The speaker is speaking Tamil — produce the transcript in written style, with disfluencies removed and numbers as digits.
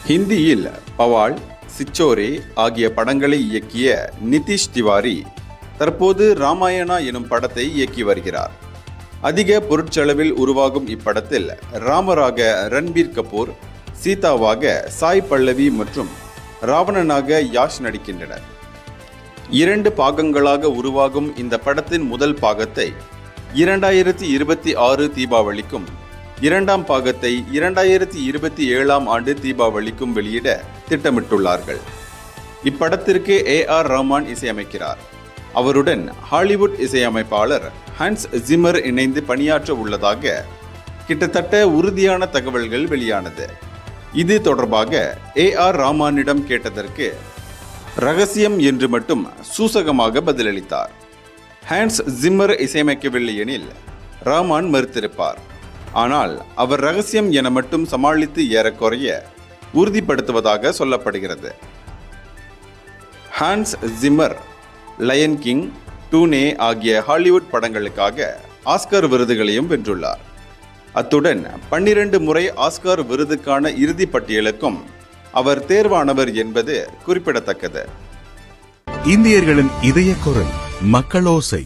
ஹிந்தியில் பவால், சிச்சோரே ஆகிய படங்களை இயக்கிய நிதிஷ் திவாரி தற்போது ராமாயணா எனும் படத்தை இயக்கி வருகிறார். அதிக பொருட்செலவில் உருவாகும் இப்படத்தில் ராமராக ரன்பீர் கபூர், சீதாவாக சாய் பல்லவி மற்றும் ராவணனாக யாஷ் நடிக்கின்றனர். 2 பாகங்களாக உருவாகும் இந்த படத்தின் முதல் பாகத்தை 2026 தீபாவளிக்கும், 2ஆம் பாகத்தை 2027ஆம் ஆண்டு தீபாவளிக்கும் வெளியிட திட்டமிட்டுள்ளார்கள். இப்படத்திற்கு ஏஆர் ரஹ்மான் இசையமைக்கிறார். அவருடன் ஹாலிவுட் இசையமைப்பாளர் ஹான்ஸ் ஜிம்மர் இணைந்து பணியாற்ற உள்ளதாக கிட்டத்தட்ட உறுதியான தகவல்கள் வெளியானது. இது தொடர்பாக ஏஆர் ரஹ்மானிடம் கேட்டதற்கு ரகசியம் என்று மட்டும் சூசகமாக பதிலளித்தார். ஹான்ஸ் ஜிம்மர் இசையமைக்கவில்லை எனில் ரஹ்மான் மறுத்திருப்பார். ஆனால் அவர் ரகசியம் என மட்டும் சமாளித்து ஏறக்குறைய உறுதிப்படுத்துவதாக சொல்லப்படுகிறது. ஹான்ஸ் ஜிம்மர் லயன் கிங், டூனே ஆகிய ஹாலிவுட் படங்களுக்காக ஆஸ்கார் விருதுகளையும் வென்றுள்ளார். அத்துடன் 12 முறை ஆஸ்கார் விருதுக்கான இறுதி பட்டியலுக்கும் அவர் தேர்வானவர் என்பது குறிப்பிடத்தக்கது. இந்தியர்களின் இதய குரல் மக்களோசை.